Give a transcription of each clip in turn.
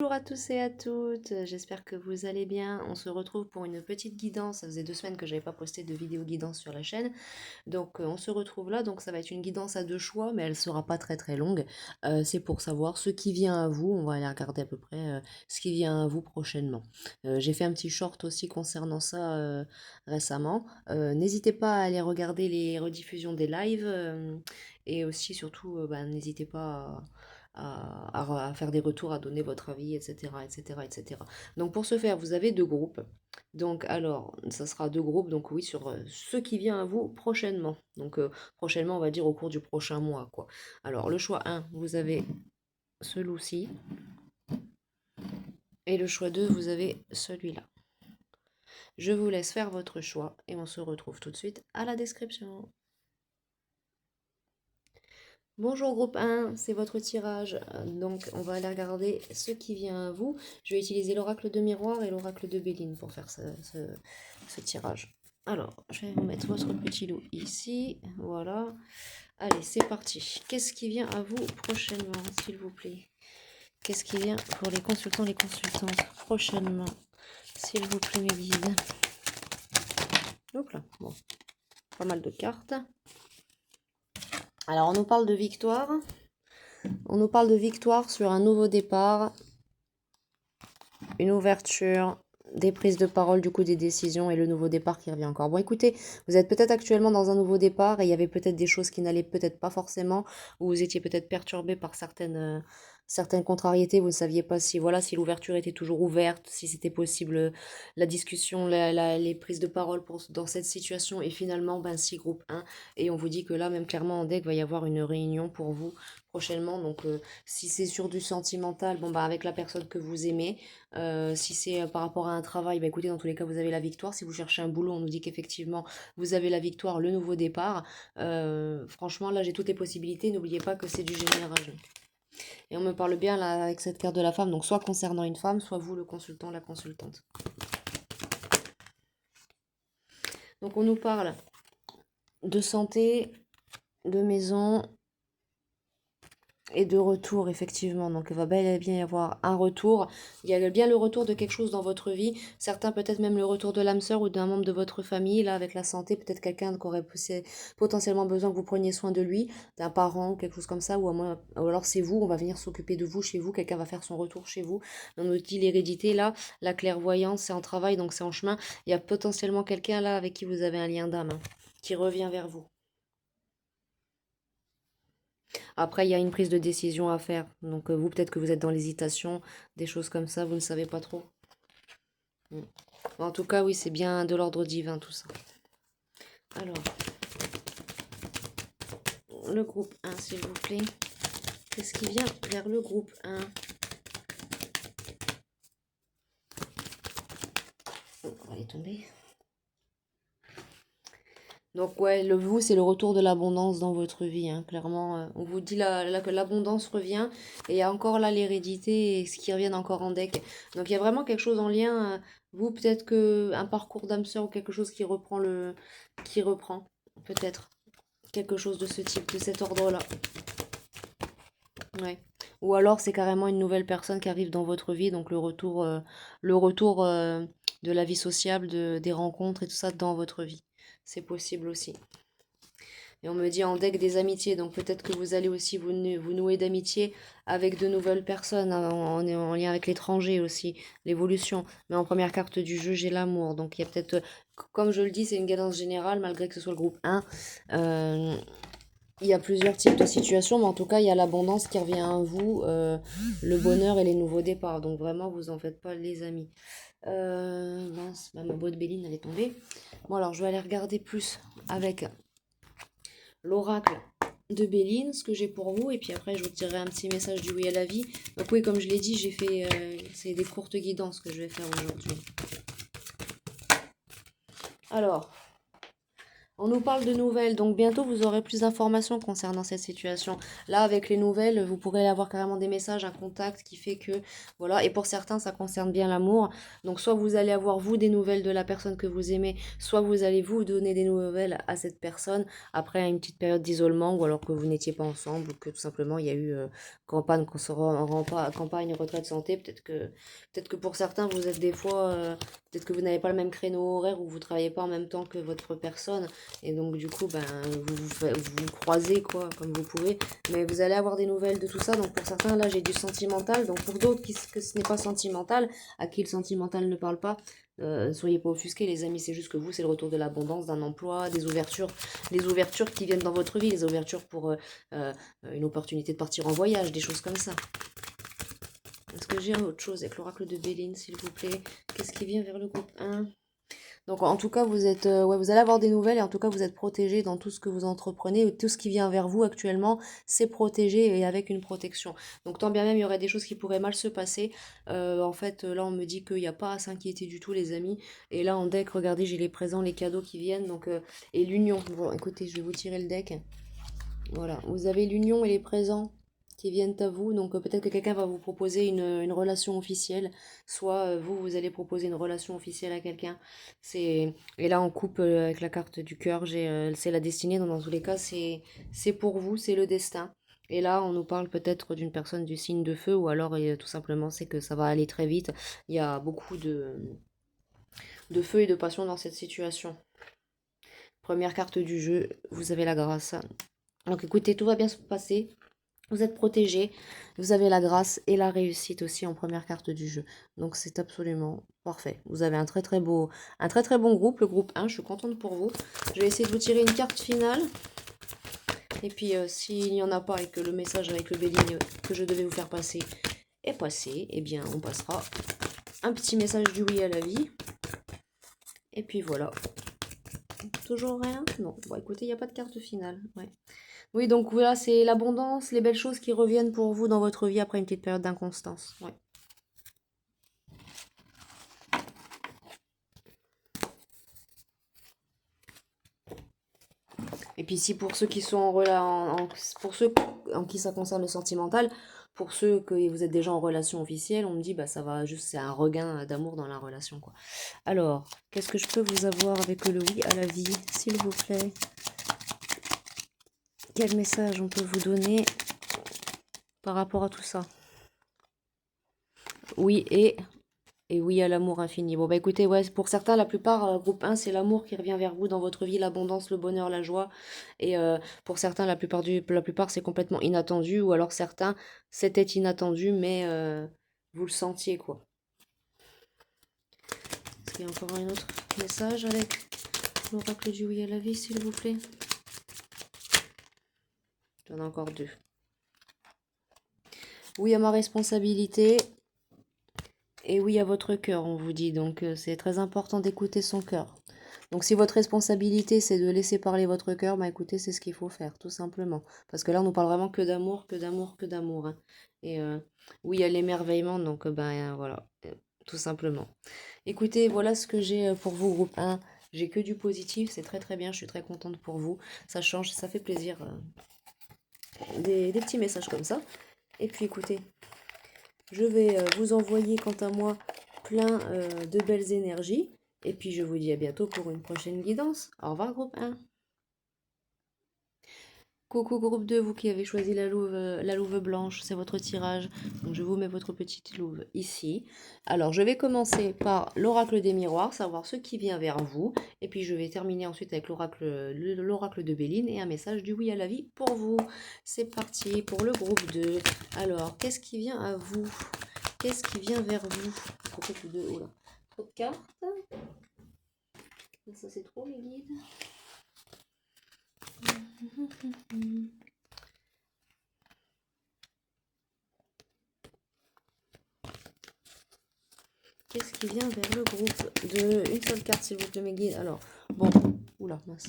Bonjour à tous et à toutes, j'espère que vous allez bien. On se retrouve pour une petite guidance. Ça faisait 2 semaines que j'avais pas posté de vidéo guidance sur la chaîne. Donc on se retrouve là. Donc ça va être une guidance à 2 choix, mais elle sera pas très longue. C'est pour savoir ce qui vient à vous. On va aller regarder à peu près ce qui vient à vous prochainement. J'ai fait un petit short aussi concernant ça récemment. N'hésitez pas à aller regarder les rediffusions des lives. Et aussi surtout n'hésitez pas à faire des retours, à donner votre avis, etc., etc., etc. Donc pour ce faire, vous avez 2 groupes. Donc alors, ça sera 2 groupes, donc oui, sur ce qui vient à vous prochainement. Donc prochainement, on va dire au cours du prochain mois, quoi. Alors le choix 1, vous avez celui-ci. Et le choix 2, vous avez celui-là. Je vous laisse faire votre choix et on se retrouve tout de suite à la description. Bonjour groupe 1, c'est votre tirage. Donc on va aller regarder ce qui vient à vous. Je vais utiliser l'oracle de miroir et l'oracle de Béline pour faire ce tirage. Alors, je vais vous mettre votre petit loup ici. Voilà. Allez, c'est parti. Qu'est-ce qui vient à vous prochainement, s'il vous plaît? Qu'est-ce qui vient pour les consultants, les consultantes prochainement, s'il vous plaît, mes guides? Hop là, bon, pas mal de cartes. Alors, on nous parle de victoire. On nous parle de victoire sur un nouveau départ, une ouverture, des prises de parole, du coup des décisions et le nouveau départ qui revient encore. Bon, écoutez, vous êtes peut-être actuellement dans un nouveau départ et il y avait peut-être des choses qui n'allaient peut-être pas forcément, ou vous étiez peut-être perturbé par certaines contrariétés, vous ne saviez pas si voilà si l'ouverture était toujours ouverte, si c'était possible la discussion, les prises de parole dans cette situation et finalement si groupe 1 et on vous dit que là même clairement en deck va y avoir une réunion pour vous prochainement donc si c'est sur du sentimental avec la personne que vous aimez, si c'est par rapport à un travail, écoutez, dans tous les cas, vous avez la victoire. Si vous cherchez un boulot, on nous dit qu'effectivement, vous avez la victoire, le nouveau départ. Franchement, là, j'ai toutes les possibilités. N'oubliez pas que c'est du général. Et on me parle bien là avec cette carte de la femme, donc soit concernant une femme, soit vous, le consultant, la consultante. Donc on nous parle de santé, de maison, et de retour, effectivement. Donc, il va bel et bien y avoir un retour. Il y a bien le retour de quelque chose dans votre vie. Certains, peut-être même le retour de l'âme sœur ou d'un membre de votre famille. Là, avec la santé, peut-être quelqu'un qui aurait potentiellement besoin que vous preniez soin de lui, d'un parent, quelque chose comme ça. Ou alors, c'est vous, on va venir s'occuper de vous chez vous. Quelqu'un va faire son retour chez vous. On nous dit l'hérédité, là, la clairvoyance, c'est en travail, donc c'est en chemin. Il y a potentiellement quelqu'un là avec qui vous avez un lien d'âme qui revient vers vous. Après, il y a une prise de décision à faire. Donc, vous, peut-être que vous êtes dans l'hésitation, des choses comme ça, vous ne savez pas trop. En tout cas, oui, c'est bien de l'ordre divin, tout ça. Alors, le groupe 1, s'il vous plaît. Qu'est-ce qui vient vers le groupe 1? On va aller tomber. Donc ouais, le vous, c'est le retour de l'abondance dans votre vie, hein, clairement. On vous dit là que l'abondance revient, et il y a encore là l'hérédité et ce qui reviennent encore en deck. Donc il y a vraiment quelque chose en lien, vous, peut-être que un parcours d'âme sœur ou quelque chose qui reprend, peut-être. Quelque chose de ce type, de cet ordre-là. Ouais. Ou alors c'est carrément une nouvelle personne qui arrive dans votre vie, donc le retour de la vie sociable, des rencontres et tout ça dans votre vie. C'est possible aussi. Et on me dit en deck des amitiés, donc peut-être que vous allez aussi vous nouer d'amitié avec de nouvelles personnes, hein, en lien avec l'étranger aussi, l'évolution. Mais en première carte du jeu, j'ai l'amour. Donc il y a peut-être, comme je le dis, c'est une guidance générale, malgré que ce soit le groupe 1. Il y a plusieurs types de situations, mais en tout cas, il y a l'abondance qui revient à vous, le bonheur et les nouveaux départs. Donc vraiment, vous en faites pas, les amis. Mince, ma boîte Béline, elle est tombée. Bon, alors, je vais aller regarder plus avec l'oracle de Béline, ce que j'ai pour vous, et puis après je vous tirerai un petit message du oui à la vie. Donc oui, comme je l'ai dit, j'ai fait c'est des courtes guidances que je vais faire aujourd'hui. Alors, On nous parle de nouvelles, donc bientôt vous aurez plus d'informations concernant cette situation. Là, avec les nouvelles, vous pourrez avoir carrément des messages, un contact qui fait que, voilà, et pour certains, ça concerne bien l'amour. Donc soit vous allez avoir, vous, des nouvelles de la personne que vous aimez, soit vous allez vous donner des nouvelles à cette personne après une petite période d'isolement, ou alors que vous n'étiez pas ensemble, ou que tout simplement il y a eu campagne, qu'on se rend pas, campagne retraite santé. Peut-être que pour certains, vous êtes des fois, peut-être que vous n'avez pas le même créneau horaire, ou vous travaillez pas en même temps que votre personne. Et donc du coup, ben, vous croisez quoi, comme vous pouvez. Mais vous allez avoir des nouvelles de tout ça. Donc pour certains, là, j'ai du sentimental. Donc pour d'autres, que ce n'est pas sentimental, à qui le sentimental ne parle pas, ne soyez pas offusqués, les amis. C'est juste que vous, c'est le retour de l'abondance, d'un emploi, des ouvertures qui viennent dans votre vie, les ouvertures pour une opportunité de partir en voyage, des choses comme ça. Est-ce que j'ai autre chose avec l'oracle de Béline, s'il vous plaît? Qu'est-ce qui vient vers le groupe 1? Donc en tout cas, vous êtes, ouais, vous allez avoir des nouvelles et en tout cas, vous êtes protégé dans tout ce que vous entreprenez. Tout ce qui vient vers vous actuellement, c'est protégé et avec une protection. Donc tant bien même, il y aurait des choses qui pourraient mal se passer. En fait, là, on me dit qu'il n'y a pas à s'inquiéter du tout, les amis. Et là, en deck, regardez, j'ai les présents, les cadeaux qui viennent. Donc, et l'union. Bon, écoutez, je vais vous tirer le deck. Voilà, vous avez l'union et les présents qui viennent à vous. Donc peut-être que quelqu'un va vous proposer une relation officielle, soit vous allez proposer une relation officielle à quelqu'un. Et là on coupe avec la carte du cœur, c'est la destinée. Donc dans tous les cas, c'est pour vous, c'est le destin. Et là, on nous parle peut-être d'une personne du signe de feu, ou alors tout simplement c'est que ça va aller très vite. Il y a beaucoup de feu et de passion dans cette situation. Première carte du jeu, vous avez la grâce. Donc écoutez, tout va bien se passer. Vous êtes protégé, vous avez la grâce et la réussite aussi en première carte du jeu. Donc c'est absolument parfait. Vous avez un très très bon groupe, le groupe 1, je suis contente pour vous. Je vais essayer de vous tirer une carte finale. Et puis s'il n'y en a pas et que le message avec le bélier que je devais vous faire passer est passé, eh bien on passera un petit message du oui à la vie. Et puis voilà. Toujours rien? Non. Bon écoutez, il n'y a pas de carte finale. Ouais. Oui, donc voilà, c'est l'abondance, les belles choses qui reviennent pour vous dans votre vie après une petite période d'inconstance. Ouais. Et puis si pour ceux qui sont pour ceux en qui ça concerne le sentimental, pour ceux que vous êtes déjà en relation officielle, on me dit bah ça va juste, c'est un regain d'amour dans la relation quoi. Alors, qu'est-ce que je peux vous avoir avec le oui à la vie, s'il vous plaît? Quel message on peut vous donner par rapport à tout ça? Oui et oui à l'amour infini. Bon bah écoutez, ouais, pour certains, la plupart, groupe 1, c'est l'amour qui revient vers vous dans votre vie, l'abondance, le bonheur, la joie. Et pour certains, la plupart c'est complètement inattendu, ou alors certains, c'était inattendu, mais vous le sentiez quoi. Est-ce qu'il y a encore un autre message avec l'oracle du oui à la vie, s'il vous plaît? J'en ai encore deux. Oui à ma responsabilité. Et oui à votre cœur, on vous dit. Donc c'est très important d'écouter son cœur. Donc si votre responsabilité c'est de laisser parler votre cœur, bah écoutez, c'est ce qu'il faut faire, tout simplement. Parce que là, on nous parle vraiment que d'amour, que d'amour, que d'amour. Hein. Et oui, il y a l'émerveillement, donc voilà, tout simplement. Écoutez, voilà ce que j'ai pour vous, groupe 1. J'ai que du positif, c'est très très bien, je suis très contente pour vous. Ça change, ça fait plaisir. Des petits messages comme ça. Et puis écoutez, je vais vous envoyer quant à moi plein de belles énergies. Et puis je vous dis à bientôt pour une prochaine guidance. Au revoir groupe 1. Coucou groupe 2, vous qui avez choisi la louve blanche, c'est votre tirage. Donc je vous mets votre petite louve ici. Alors je vais commencer par l'oracle des miroirs, savoir ce qui vient vers vous. Et puis je vais terminer ensuite avec l'oracle de Béline et un message du oui à la vie pour vous. C'est parti pour le groupe 2. Alors, qu'est-ce qui vient à vous? Qu'est-ce qui vient vers vous? Groupe 2, oh là, trop de cartes. Ça c'est trop les guides. Qu'est-ce qui vient vers le groupe de une seule carte, s'il vous plaît, mes guides? Alors, bon, Oula, mince.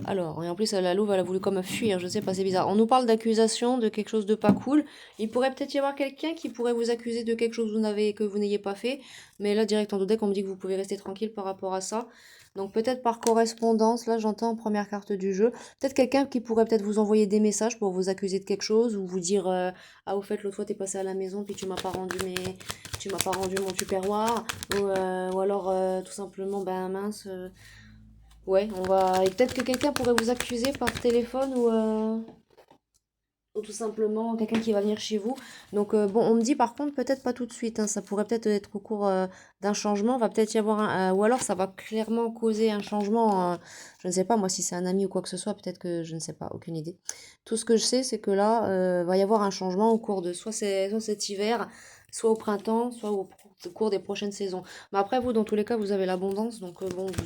Alors, et en plus, la louve, elle a voulu comme fuir, je sais pas, c'est bizarre. On nous parle d'accusation, de quelque chose de pas cool. Il pourrait peut-être y avoir quelqu'un qui pourrait vous accuser de quelque chose que vous n'ayez pas fait. Mais là, direct en deck, on me dit que vous pouvez rester tranquille par rapport à ça. Donc peut-être par correspondance, là j'entends en première carte du jeu. Peut-être quelqu'un qui pourrait peut-être vous envoyer des messages pour vous accuser de quelque chose ou vous dire ah au fait l'autre fois t'es passé à la maison puis tu m'as pas rendu mon tupperware ou alors tout simplement ben mince ouais, on va. Et peut-être que quelqu'un pourrait vous accuser par téléphone ou tout simplement quelqu'un qui va venir chez vous. Donc bon, on me dit par contre peut-être pas tout de suite, hein, ça pourrait peut-être être au cours d'un changement, va peut-être y avoir ou alors ça va clairement causer un changement. Je ne sais pas moi si c'est un ami ou quoi que ce soit, peut-être que je ne sais pas, aucune idée. Tout ce que je sais, c'est que là va y avoir un changement au cours de soit cet hiver, soit au printemps, soit au cours des prochaines saisons. Mais après vous, dans tous les cas, vous avez l'abondance, donc bon, vous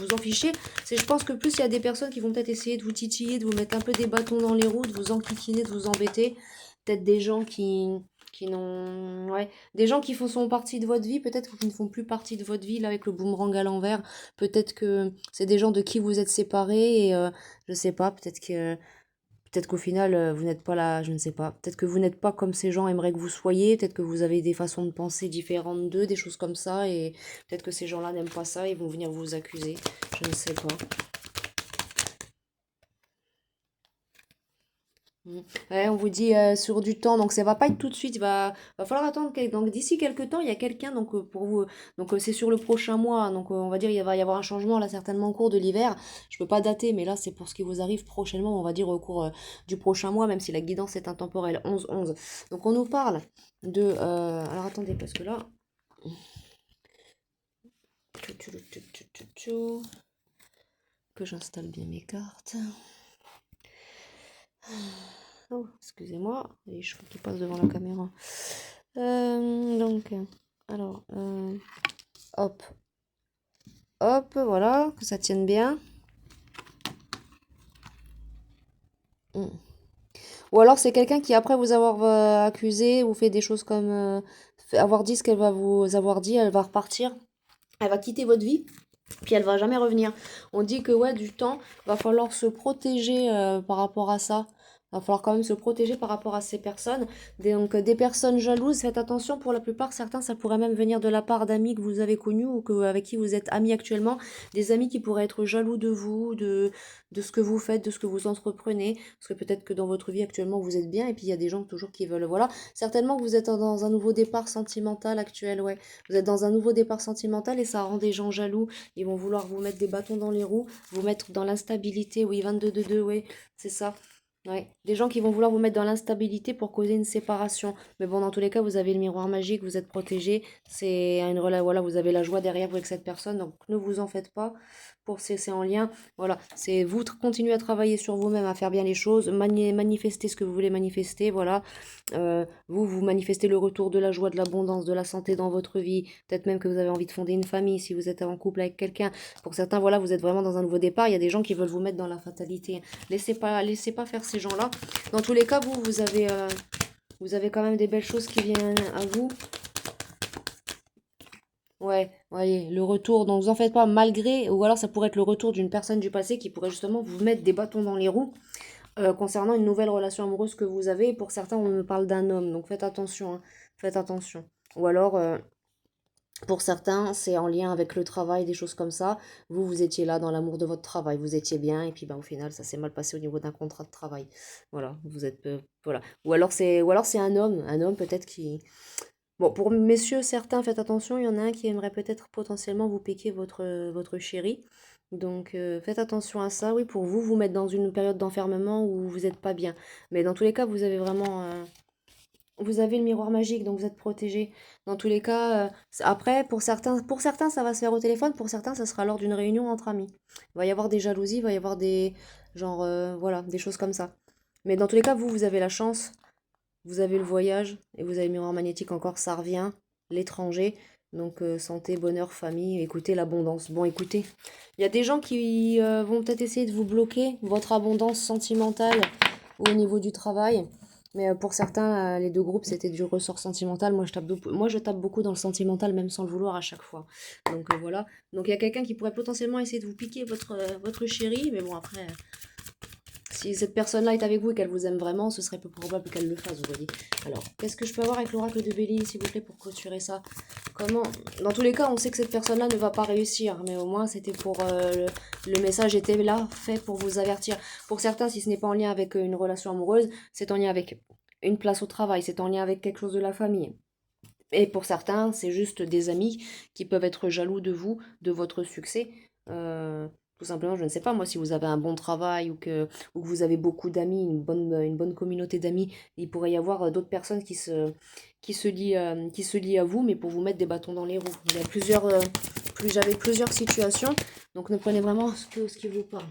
vous en fichez. C'est, je pense que plus il y a des personnes qui vont peut-être essayer de vous titiller, de vous mettre un peu des bâtons dans les roues, de vous enquiquiner, de vous embêter. Peut-être des gens qui n'ont... Ouais, des gens qui font partie de votre vie, peut-être qui ne font plus partie de votre vie, là, avec le boomerang à l'envers. Peut-être que c'est des gens de qui vous êtes séparés et je sais pas, peut-être qu'au final, vous n'êtes pas là, je ne sais pas. Peut-être que vous n'êtes pas comme ces gens aimeraient que vous soyez. Peut-être que vous avez des façons de penser différentes d'eux, des choses comme ça. Et peut-être que ces gens-là n'aiment pas ça, ils vont venir vous accuser. Je ne sais pas. Ouais, on vous dit sur du temps, donc ça va pas être tout de suite, va falloir attendre. Donc d'ici quelques temps, il y a quelqu'un donc pour vous, donc c'est sur le prochain mois, donc on va dire il va y avoir un changement là certainement au cours de l'hiver. Je peux pas dater, mais là c'est pour ce qui vous arrive prochainement, on va dire au cours du prochain mois, même si la guidance est intemporelle 11-11. Donc on nous parle de, alors attendez parce que là, que j'installe bien mes cartes. Oh, excusez-moi, les cheveux qui passent devant la caméra. Donc, alors, hop, hop, voilà, que ça tienne bien. Ou alors c'est quelqu'un qui, après vous avoir accusé ou fait des choses comme avoir dit ce qu'elle va vous avoir dit, elle va repartir, elle va quitter votre vie. Puis elle va jamais revenir. On dit que ouais, du temps, va falloir se protéger par rapport à ça. Va falloir quand même se protéger par rapport à ces personnes. Donc des personnes jalouses, faites attention, pour la plupart, certains, ça pourrait même venir de la part d'amis que vous avez connus ou avec qui vous êtes amis actuellement. Des amis qui pourraient être jaloux de vous, de ce que vous faites, de ce que vous entreprenez. Parce que peut-être que dans votre vie actuellement, vous êtes bien et puis il y a des gens toujours qui veulent. Voilà. Certainement que vous êtes dans un nouveau départ sentimental actuel, ouais. Vous êtes dans un nouveau départ sentimental et ça rend des gens jaloux. Ils vont vouloir vous mettre des bâtons dans les roues, vous mettre dans l'instabilité. Oui, 22-2-2, oui, c'est ça. Ouais. Des gens qui vont vouloir vous mettre dans l'instabilité pour causer une séparation. Mais bon, dans tous les cas, vous avez le miroir magique, vous êtes protégé. Voilà, vous avez la joie derrière vous avec cette personne. Donc ne vous en faites pas. C'est en lien. Voilà, c'est vous continuez à travailler sur vous-même, à faire bien les choses, manifester ce que vous voulez manifester. Voilà, vous manifestez le retour de la joie, de l'abondance, de la santé dans votre vie. Peut-être même que vous avez envie de fonder une famille si vous êtes en couple avec quelqu'un. Pour certains, voilà, vous êtes vraiment dans un nouveau départ. Il y a des gens qui veulent vous mettre dans la fatalité. Laissez pas faire ces gens-là. Dans tous les cas, vous avez quand même des belles choses qui viennent à vous. Ouais, voyez, le retour, donc vous en faites pas malgré, ou alors ça pourrait être le retour d'une personne du passé qui pourrait justement vous mettre des bâtons dans les roues concernant une nouvelle relation amoureuse que vous avez. Et pour certains, on me parle d'un homme, donc faites attention, hein, faites attention. Ou alors, pour certains, c'est en lien avec le travail, des choses comme ça. Vous étiez là dans l'amour de votre travail, vous étiez bien, et puis ben, au final, ça s'est mal passé au niveau d'un contrat de travail. Voilà, vous êtes, voilà. Ou alors c'est un homme peut-être qui bon, pour messieurs, certains, faites attention, il y en a un qui aimerait peut-être potentiellement vous piquer votre chéri. Donc faites attention à ça, oui, pour vous mettre dans une période d'enfermement où vous n'êtes pas bien. Mais dans tous les cas, vous avez vraiment... vous avez le miroir magique, donc vous êtes protégé. Dans tous les cas, après, pour certains, ça va se faire au téléphone, pour certains, ça sera lors d'une réunion entre amis. Il va y avoir des jalousies, il va y avoir des... genre, voilà, des choses comme ça. Mais dans tous les cas, vous avez la chance vous avez le voyage et vous avez le miroir magnétique encore, ça revient, l'étranger. Donc santé, bonheur, famille, écoutez l'abondance. Bon, écoutez, il y a des gens qui vont peut-être essayer de vous bloquer votre abondance sentimentale au niveau du travail. Mais pour certains, les deux groupes, c'était du ressort sentimental. Moi, je tape beaucoup dans le sentimental, même sans le vouloir à chaque fois. Donc voilà. Donc il y a quelqu'un qui pourrait potentiellement essayer de vous piquer votre chéri. Mais bon, après, si cette personne-là est avec vous et qu'elle vous aime vraiment, ce serait peu probable qu'elle le fasse, vous voyez. Alors, qu'est-ce que je peux avoir avec l'oracle de Béline, s'il vous plaît, pour clôturer ça? Comment... Dans tous les cas, on sait que cette personne-là ne va pas réussir, mais au moins, c'était pour... le message était là, fait pour vous avertir. Pour certains, si ce n'est pas en lien avec une relation amoureuse, c'est en lien avec une place au travail, c'est en lien avec quelque chose de la famille. Et pour certains, c'est juste des amis qui peuvent être jaloux de vous, de votre succès. Euh, Tout simplement, je ne sais pas, moi, si vous avez un bon travail ou que vous avez beaucoup d'amis, une bonne communauté d'amis, il pourrait y avoir d'autres personnes qui se lient à vous, mais pour vous mettre des bâtons dans les roues. Il y a j'avais plusieurs situations, donc ne prenez vraiment ce qui vous parle.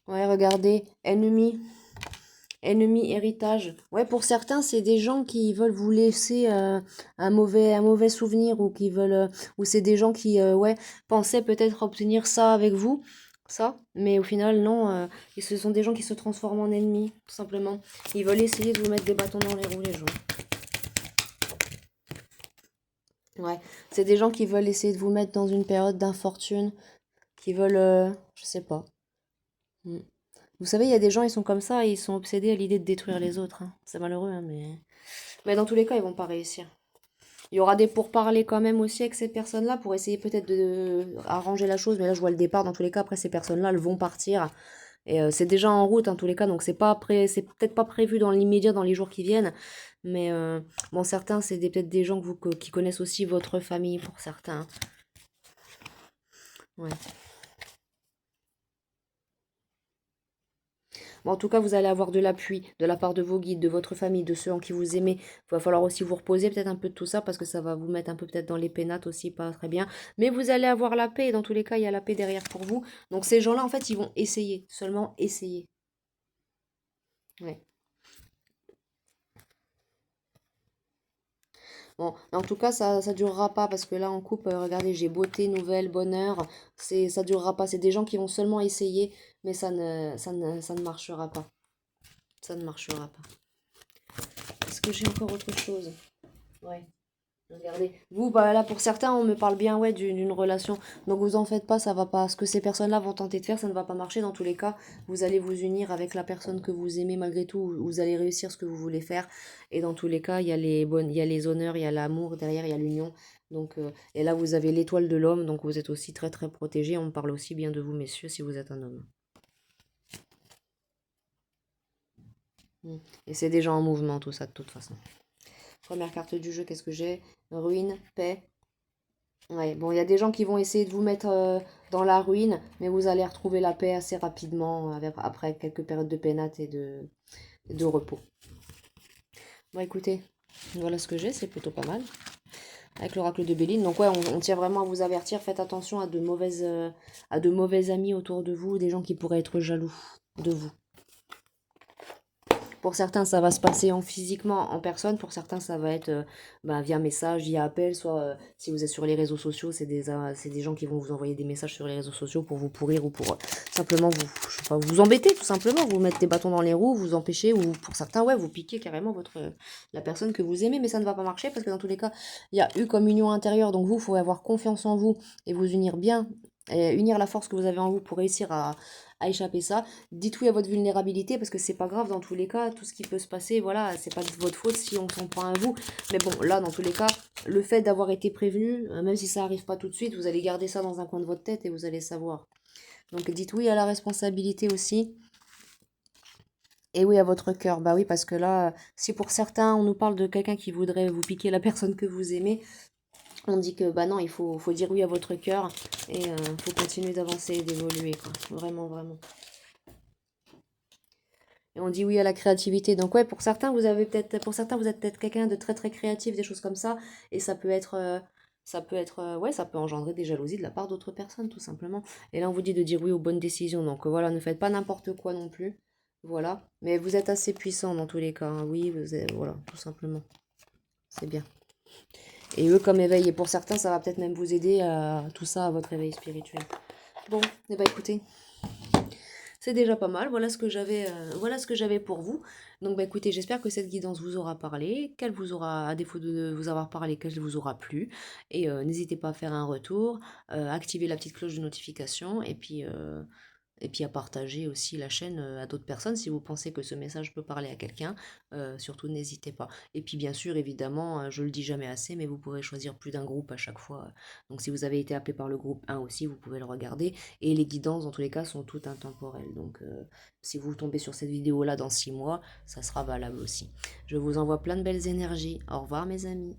Ouais, regardez, ennemi, héritage. Ouais, pour certains, c'est des gens qui veulent vous laisser un mauvais souvenir ou qui veulent, ou c'est des gens qui, ouais, pensaient peut-être obtenir ça avec vous, ça, mais au final, non, ce sont des gens qui se transforment en ennemis, tout simplement. Ils veulent essayer de vous mettre des bâtons dans les roues, les gens. Ouais, c'est des gens qui veulent essayer de vous mettre dans une période d'infortune, qui veulent, je sais pas. Mm. Vous savez, il y a des gens, ils sont comme ça, et ils sont obsédés à l'idée de détruire les autres, hein. C'est malheureux, hein, mais... Mais dans tous les cas, ils vont pas réussir. Il y aura des pourparlers quand même aussi avec ces personnes-là pour essayer peut-être de arranger la chose. Mais là, je vois le départ. Dans tous les cas, après, ces personnes-là, elles vont partir. Et c'est déjà en route, en tous les cas. Donc, c'est peut-être pas prévu dans l'immédiat, dans les jours qui viennent. Mais bon, certains, peut-être des gens qui connaissent aussi votre famille, pour certains. Ouais. Bon, en tout cas, vous allez avoir de l'appui de la part de vos guides, de votre famille, de ceux en qui vous aimez. Il va falloir aussi vous reposer peut-être un peu de tout ça parce que ça va vous mettre un peu peut-être dans les pénates aussi, pas très bien. Mais vous allez avoir la paix et dans tous les cas, il y a la paix derrière pour vous. Donc ces gens-là, en fait, ils vont essayer, seulement essayer. Ouais. Bon, en tout cas, ça durera pas parce que là, en couple, regardez, j'ai beauté, nouvelle, bonheur. Ça durera pas. C'est des gens qui vont seulement essayer, mais ça ne marchera pas. Ça ne marchera pas. Est-ce que j'ai encore autre chose? Ouais. Regardez, vous, bah là pour certains, on me parle bien ouais d'une relation. Donc vous en faites pas, ça va pas. Ce que ces personnes-là vont tenter de faire, ça ne va pas marcher. Dans tous les cas, vous allez vous unir avec la personne que vous aimez malgré tout. Vous allez réussir ce que vous voulez faire. Et dans tous les cas, il y a les honneurs, il y a l'amour derrière, il y a l'union. Donc et là vous avez l'étoile de l'homme, donc vous êtes aussi très très protégé. On me parle aussi bien de vous, messieurs, si vous êtes un homme. Mm. Et c'est déjà en mouvement tout ça de toute façon. Première carte du jeu, qu'est-ce que j'ai? Ruine, paix. Ouais, bon, il y a des gens qui vont essayer de vous mettre dans la ruine, mais vous allez retrouver la paix assez rapidement après quelques périodes de pénate et de repos. Bon, écoutez, voilà ce que j'ai, c'est plutôt pas mal. Avec l'oracle de Béline. Donc ouais, on tient vraiment à vous avertir, faites attention à de mauvais amis autour de vous, des gens qui pourraient être jaloux de vous. Pour certains, ça va se passer physiquement, en personne. Pour certains, ça va être via message, via appel. Soit si vous êtes sur les réseaux sociaux, c'est des gens qui vont vous envoyer des messages sur les réseaux sociaux pour vous pourrir ou pour simplement je sais pas, vous embêter, tout simplement. Vous mettre des bâtons dans les roues, vous empêcher. Ou pour certains, ouais, vous piquer carrément la personne que vous aimez. Mais ça ne va pas marcher parce que dans tous les cas, il y a eu comme union intérieure. Donc vous, il faut avoir confiance en vous et vous unir bien. Et unir la force que vous avez en vous pour réussir à échapper ça. Dites oui à votre vulnérabilité parce que c'est pas grave dans tous les cas, tout ce qui peut se passer, voilà, c'est pas de votre faute si on s'en prend à vous. Mais bon, là, dans tous les cas, le fait d'avoir été prévenu, même si ça arrive pas tout de suite, vous allez garder ça dans un coin de votre tête et vous allez savoir. Donc dites oui à la responsabilité aussi. Et oui à votre cœur. Bah oui, parce que là, si pour certains, on nous parle de quelqu'un qui voudrait vous piquer la personne que vous aimez, on dit que bah non, faut dire oui à votre cœur et faut continuer d'avancer et d'évoluer, quoi. Vraiment, vraiment. Et on dit oui à la créativité. Donc ouais, pour certains, vous êtes peut-être quelqu'un de très très créatif, des choses comme ça. Et ouais, ça peut engendrer des jalousies de la part d'autres personnes, tout simplement. Et là, on vous dit de dire oui aux bonnes décisions. Donc voilà, ne faites pas n'importe quoi non plus. Voilà. Mais vous êtes assez puissant dans tous les cas, hein. Oui, voilà, tout simplement. C'est bien. Et eux, comme éveil, et pour certains, ça va peut-être même vous aider à tout ça, à votre éveil spirituel. Bon, eh ben écoutez, C'est déjà pas mal, voilà ce que j'avais pour vous. Donc bah écoutez, j'espère que cette guidance vous aura parlé, qu'elle vous aura, à défaut de vous avoir parlé, qu'elle vous aura plu. Et n'hésitez pas à faire un retour, activer la petite cloche de notification et puis à partager aussi la chaîne à d'autres personnes si vous pensez que ce message peut parler à quelqu'un. Surtout n'hésitez pas. Et puis bien sûr, évidemment, je le dis jamais assez, mais vous pourrez choisir plus d'un groupe à chaque fois. Donc si vous avez été appelé par le groupe 1 aussi, vous pouvez le regarder. Et les guidances, dans tous les cas, sont toutes intemporelles. Donc si vous tombez sur cette vidéo-là dans 6 mois, ça sera valable aussi. Je vous envoie plein de belles énergies. Au revoir mes amis.